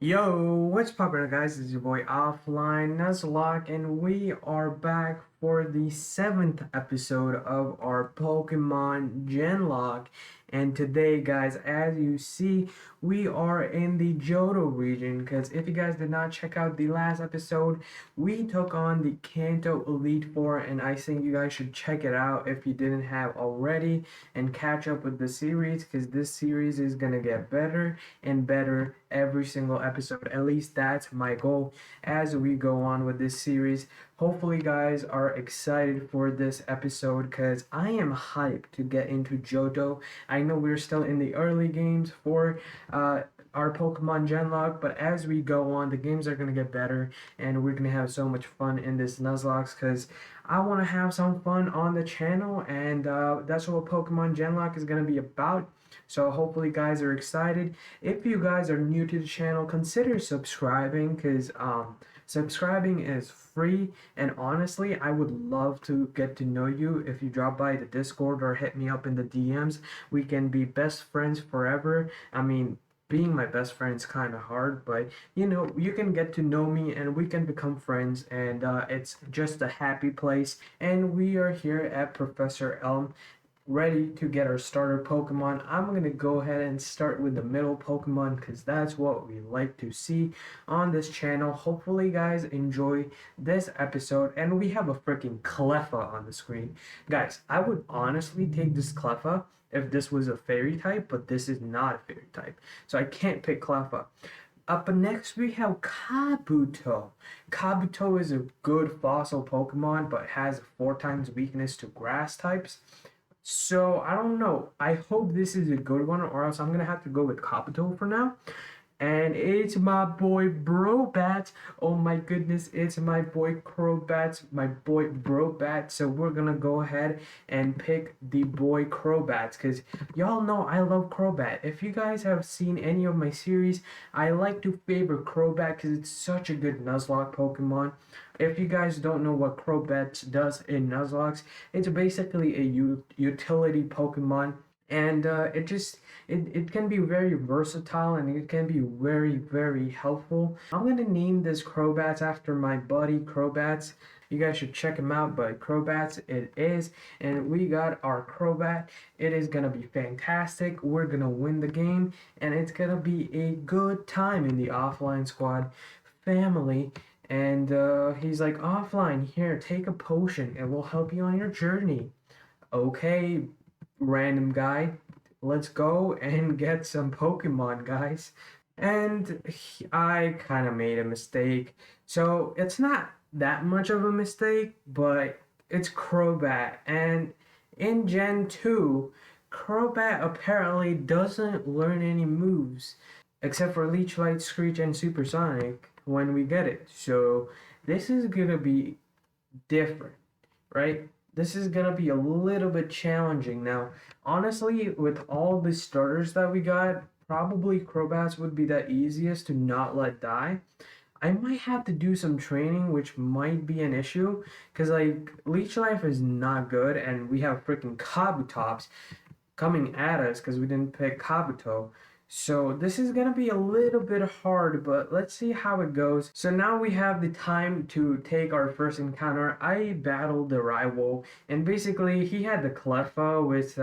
Yo, what's poppin' guys? It's your boy Offline Nuzlocke, and we are back for the seventh episode of our Pokemon Genlocke. And today, guys, as you see, we are in the Johto region. Because if you guys did not check out the last episode, we took on the Kanto Elite Four, and I think you guys should check it out if you didn't have already and catch up with the series, because this series is gonna get better and better every single episode. At least that's my goal as we go on with this series. Hopefully, guys are excited for this episode because I am hyped to get into Johto. I know we're still in the early games for our Pokemon Genlocke, but as we go on, the games are going to get better and we're going to have so much fun in this Nuzlocke because I want to have some fun on the channel, and that's what Pokemon Genlocke is going to be about. So hopefully guys are excited. If you guys are new to the channel, consider subscribing because subscribing is free, and honestly I would love to get to know you. If you drop by the Discord or hit me up in the DMs, we can be best friends forever. I mean, being my best friend is kind of hard, but you can get to know me and we can become friends, and it's just a happy place. And we are here at Professor Elm, ready to get our starter Pokemon. I'm going to go ahead and start with the middle Pokemon because that's what we like to see on this channel. Hopefully guys enjoy this episode, and we have a freaking Cleffa on the screen. Guys, I would honestly take this Cleffa if this was a fairy type, but this is not a fairy type, so I can't pick Cleffa. Up next, we have Kabuto. Kabuto is a good fossil Pokemon, but has 4 times weakness to grass types. So I don't know. I hope this is a good one, or else I'm gonna have to go with Kabuto for now. And it's my boy Brobat. Oh my goodness, it's my boy Crobat, my boy Brobat. So we're gonna go ahead and pick the boy Crobat because y'all know I love Crobat. If you guys have seen any of my series, I like to favor Crobat because it's such a good Nuzlocke Pokemon. If you guys don't know what Crobat does in Nuzlocke, it's basically a utility Pokemon, and it can be very versatile and it can be very helpful. I'm gonna name this Crobats after my buddy Crobats. You guys should check him out, but Crobats it is, and we got our Crobat. It is gonna be fantastic. We're gonna win the game, and it's gonna be a good time in the offline squad family. And he's like, offline, here, take a potion. It will help you on your journey. Okay, random guy, let's go and get some Pokemon, guys. And I kind of made a mistake. So it's not that much of a mistake, but it's Crobat. And in Gen 2, Crobat apparently doesn't learn any moves except for Leech Light, Screech, and Supersonic when we get it. So this is gonna be different, right? This is gonna be a little bit challenging. Now, honestly, with all the starters that we got, probably Crobats would be the easiest to not let die. I might have to do some training, which might be an issue, because like Leech Life is not good, and we have freaking Kabutops coming at us because we didn't pick Kabuto. So this is gonna be a little bit hard, but let's see how it goes. So now we have the time to take our first encounter. I battled the rival, and basically he had the Cleffa with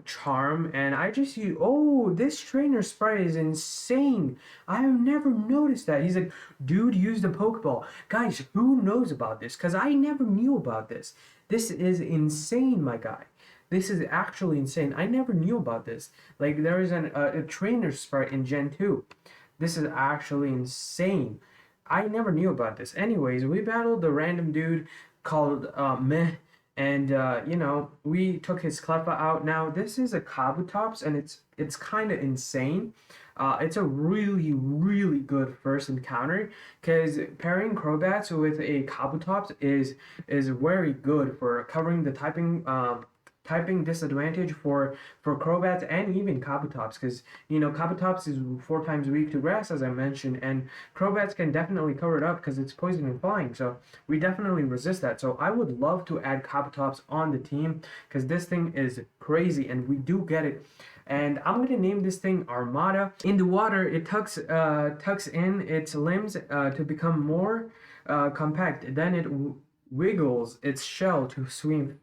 Charm, and I just used, oh, this trainer sprite is insane. I've never noticed that. He's like, dude, use the Pokeball. Guys, who knows about this? Because I never knew about this. This is insane, my guy. This is actually insane. I never knew about this. Like, there is a trainer sprite in Gen 2. This is actually insane. I never knew about this. Anyways, we battled the random dude called Meh, and we took his Cleffa out. Now, this is a Kabutops, and it's kind of insane. It's a really good first encounter because pairing Crobats with a Kabutops is very good for covering the typing typing disadvantage for Crobats and even Kabutops, because you know Kabutops is 4 times weak to grass, as I mentioned, and Crobats can definitely cover it up because it's poison and flying. So we definitely resist that. So I would love to add Kabutops on the team because this thing is crazy, and we do get it. And I'm gonna name this thing Armada. In the water, it tucks in its limbs to become more compact. Then it wiggles its shell to swim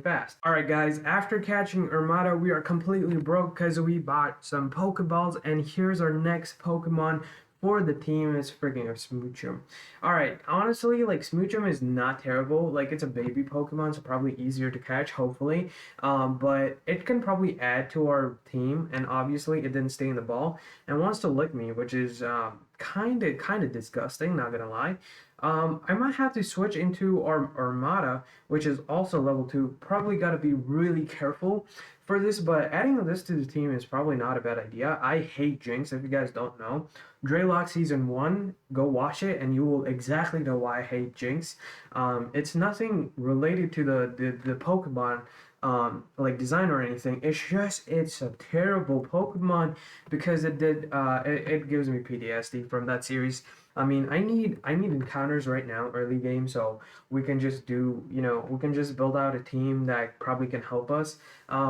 fast. All right, guys. After catching Armada, we are completely broke because we bought some Pokeballs, and here's our next Pokemon for the team is freaking a Smoochum. All right, honestly, like Smoochum is not terrible. Like it's a baby Pokemon, so probably easier to catch, hopefully. But it can probably add to our team, and obviously it didn't stay in the ball and wants to lick me, which is kind of disgusting. Not gonna lie. I might have to switch into our Armada, which is also level 2. Probably got to be really careful for this, but adding this to the team is probably not a bad idea. I hate Jinx, if you guys don't know. Draylock Season 1, go watch it, and you will exactly know why I hate Jinx. It's nothing related to the Pokemon like design or anything. It's just it's a terrible Pokemon because it gives me PTSD from that series. I mean, I need encounters right now, early game, so we can just we can just build out a team that probably can help us.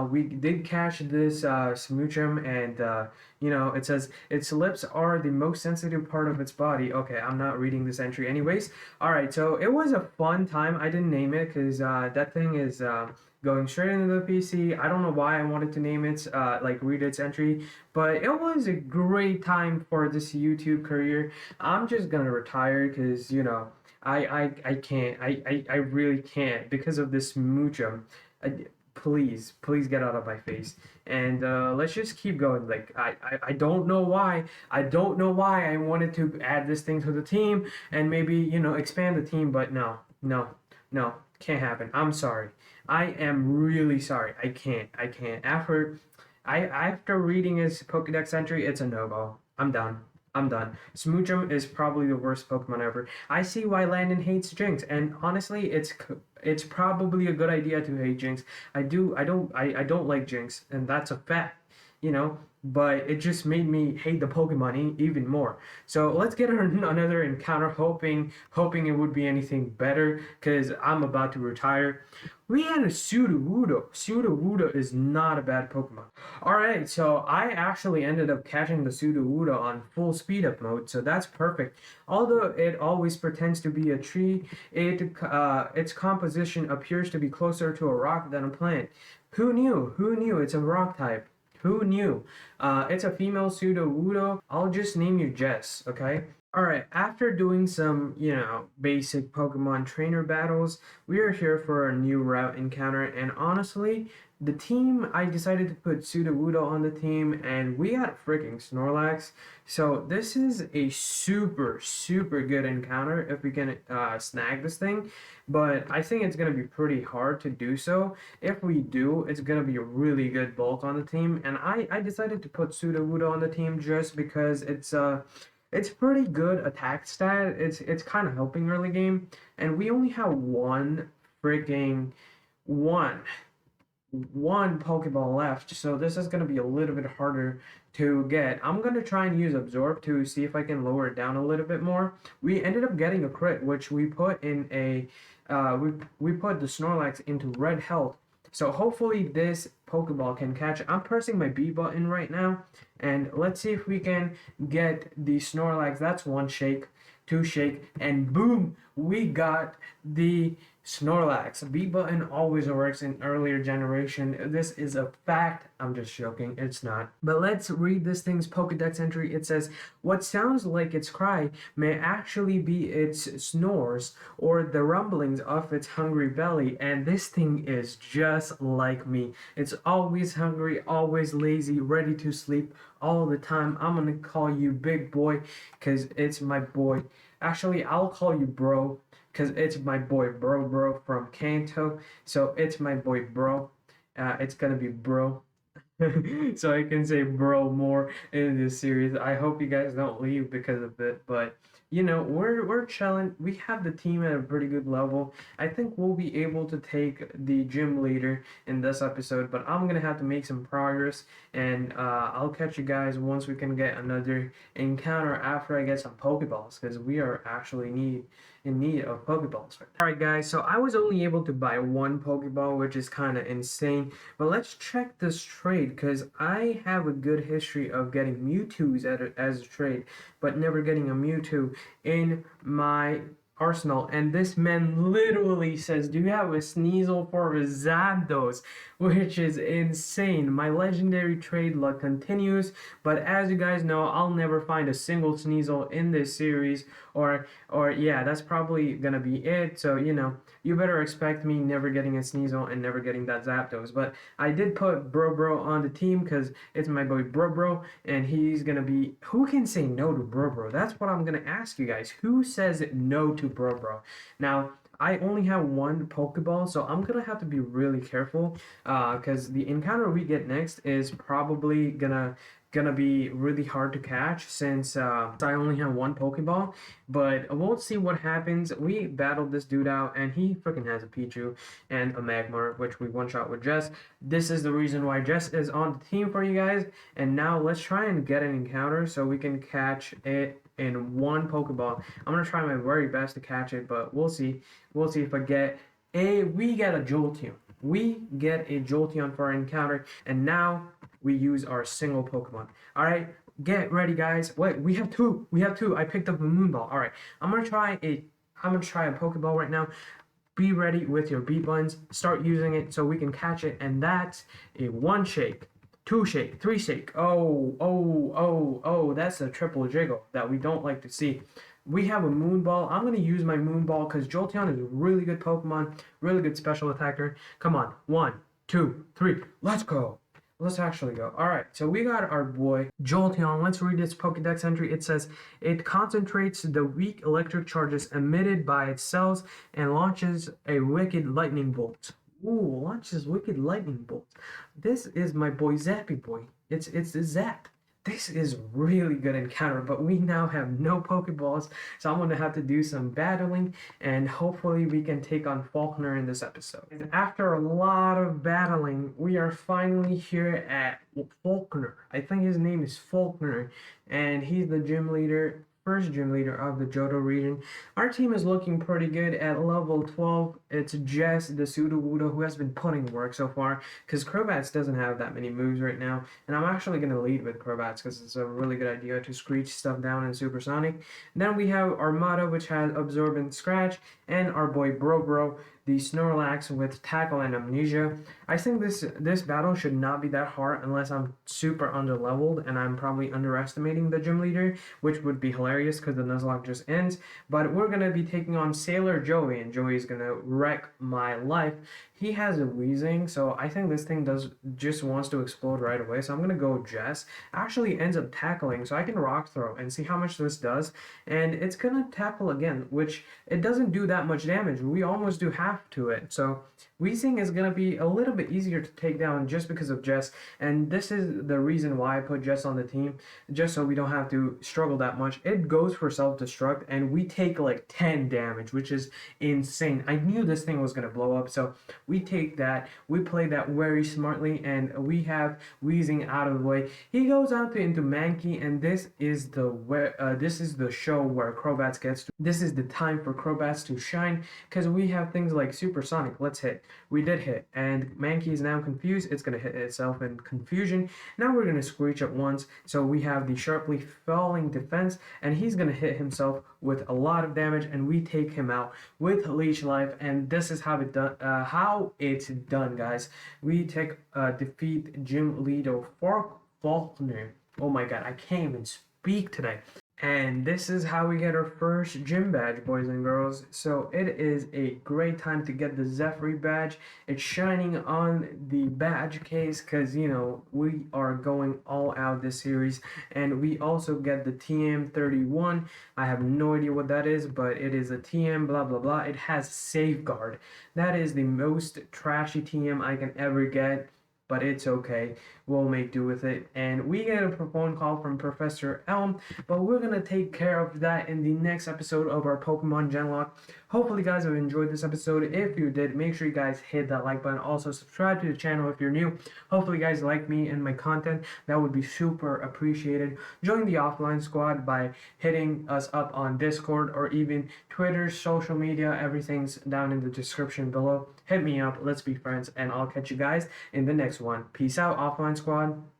We did catch this Smoochum, and it says its lips are the most sensitive part of its body. Okay, I'm not reading this entry anyways. All right, so it was a fun time. I didn't name it because that thing is going straight into the PC. I don't know why I wanted to name it, read its entry, but it was a great time for this YouTube career. I'm just gonna retire because I can't. I really can't because of this Mucho. Please get out of my face. And let's just keep going. Like I don't know why. I don't know why I wanted to add this thing to the team and maybe expand the team, but no, can't happen. I'm sorry. I am really sorry. I can't. After reading his Pokedex entry, it's a no-go. I'm done. I'm done. Smoochum is probably the worst Pokemon ever. I see why Landon hates Jinx, and honestly, it's probably a good idea to hate Jinx. I don't like Jinx, and that's a fact. But it just made me hate the Pokemon even more. So let's get another encounter, hoping it would be anything better, because I'm about to retire. We had a Sudowoodo. Sudowoodo is not a bad Pokemon. Alright, so I actually ended up catching the Sudowoodo on full speed up mode, so that's perfect. Although it always pretends to be a tree, its composition appears to be closer to a rock than a plant. Who knew? Who knew it's a rock type? Who knew? It's a female Sudowoodo. I'll just name you Jess, okay? Alright, after doing some, basic Pokemon trainer battles, we are here for a new route encounter, and honestly, the team, I decided to put Sudowoodo on the team, and we got freaking Snorlax. So this is a super, super good encounter if we can snag this thing, but I think it's going to be pretty hard to do so. If we do, it's going to be a really good bulk on the team, and I decided to put Sudowoodo on the team just because it's pretty good attack stat. It's kind of helping early game, and we only have freaking one one Pokeball left, so this is going to be a little bit harder to get. I'm going to try and use Absorb to see if I can lower it down a little bit more. We ended up getting a crit, which we put in we put the Snorlax into red health. So hopefully this Pokeball can catch. I'm pressing my B button right now, and let's see if we can get the Snorlax. That's one shake, two shake, and boom, we got the Snorlax. B button always works in earlier generation. This is a fact. I'm just joking. It's not. But let's read this thing's Pokedex entry. It says, what sounds like its cry may actually be its snores or the rumblings of its hungry belly. And this thing is just like me. It's always hungry, always lazy, ready to sleep all the time. I'm gonna call you big boy because it's my boy. Actually, I'll call you bro because it's my boy bro from Kanto. So it's my boy bro. It's gonna be bro. So I can say bro more in this series. I hope you guys don't leave because of it, but we're chilling. We have the team at a pretty good level. I think we'll be able to take the gym leader in this episode, but I'm gonna have to make some progress, and I'll catch you guys once we can get another encounter after I get some Pokeballs, because we are actually in need of Pokeballs right now. Alright guys, so I was only able to buy one Pokeball, which is kind of insane. But let's check this trade, because I have a good history of getting Mewtwo's as a trade, but never getting a Mewtwo in my arsenal. And this man literally says, do you have a Sneasel for a Zapdos? Which is insane. My legendary trade luck continues, but as you guys know, I'll never find a single Sneasel in this series, or yeah, that's probably gonna be it. So you better expect me never getting a Sneasel and never getting that Zapdos. But I did put Bro on the team because it's my boy Bro, and he's gonna be. Who can say no to Bro? That's what I'm gonna ask you guys. Who says no to Bro? Now, I only have one Pokeball, so I'm gonna have to be really careful, because the encounter we get next is probably gonna be really hard to catch, since I only have one Pokeball. But we'll see what happens. We battled this dude out, and he freaking has a Pichu and a Magmar, which we one shot with Jess. This is the reason why Jess is on the team for you guys. And now let's try and get an encounter so we can catch it in one Pokeball. I'm gonna try my very best to catch it, but we'll see. We'll see if I get we get a Jolteon. We get a Jolteon for our encounter, and now we use our single Pokemon. All right, get ready, guys. Wait, we have two. We have two. I picked up a Moonball. All right, I'm gonna try a Pokeball right now. Be ready with your B buttons. Start using it so we can catch it, and that's a one shake, two shake, three shake. Oh, that's a triple jiggle that we don't like to see. We have a Moonball. I'm going to use my Moonball because Jolteon is a really good Pokemon, really good special attacker. Come on, 1, 2, 3, let's go. Let's actually go. All right, so we got our boy Jolteon. Let's read this Pokedex entry. It says, it concentrates the weak electric charges emitted by its cells and launches a wicked lightning bolt. Ooh, launches wicked lightning bolt. This is my boy Zappy Boy. It's the Zap. This is really good encounter, but we now have no Pokeballs, so I'm going to have to do some battling, and hopefully we can take on Faulkner in this episode. And after a lot of battling, we are finally here at Faulkner. I think his name is Faulkner, and he's the gym leader. First gym leader of the Johto region. Our team is looking pretty good at level 12. It's Jess, the Sudowoodo, who has been putting work so far, because Crobat doesn't have that many moves right now. And I'm actually going to lead with Crobat because it's a really good idea to screech stuff down in Supersonic. Then we have Armada, which has Absorb and Scratch, and our boy Bro, the Snorlax with Tackle and Amnesia. I think this battle should not be that hard unless I'm super underleveled and I'm probably underestimating the gym leader, which would be hilarious because the Nuzlocke just ends. But we're going to be taking on Sailor Joey, and Joey is going to wreck my life. He has a Weezing, so I think this thing just wants to explode right away. So I'm going to go Jess. Actually ends up tackling, so I can Rock Throw and see how much this does. And it's going to tackle again, which it doesn't do that much damage. We almost do half to it. So Weezing is going to be a little bit easier to take down just because of Jess. And this is the reason why I put Jess on the team, just so we don't have to struggle that much. It goes for self-destruct, and we take like 10 damage, which is insane. I knew this thing was going to blow up, so we take that. We play that very smartly, and we have Weezing out of the way. He goes out into Mankey, and this is the show where Crobats gets to. This is the time for Crobats to shine, because we have things like Supersonic. Let's hit. We did hit, and Mankey is now confused. It's going to hit itself in confusion. Now we're going to Screech at once, so we have the sharply falling defense, and he's going to hit himself with a lot of damage, and we take him out with Leech Life, and this is how it's done, guys. We defeat Gym Leader Faulkner. Oh my god, I can't even speak today. And this is how we get our first gym badge, boys and girls. So it is a great time to get the Zephyr badge. It's shining on the badge case because, we are going all out this series. And we also get the TM31. I have no idea what that is, but it is a TM blah blah blah. It has Safeguard. That is the most trashy TM I can ever get. but it's okay. We'll make do with it. And we get a phone call from Professor Elm, but we're gonna take care of that in the next episode of our Pokemon Genlocke. Hopefully, guys, have enjoyed this episode. If you did, make sure you guys hit that like button. Also, subscribe to the channel if you're new. Hopefully, you guys like me and my content. That would be super appreciated. Join the offline squad by hitting us up on Discord or even Twitter, social media. Everything's down in the description below. Hit me up. Let's be friends, and I'll catch you guys in the next one. Peace out, offline squad.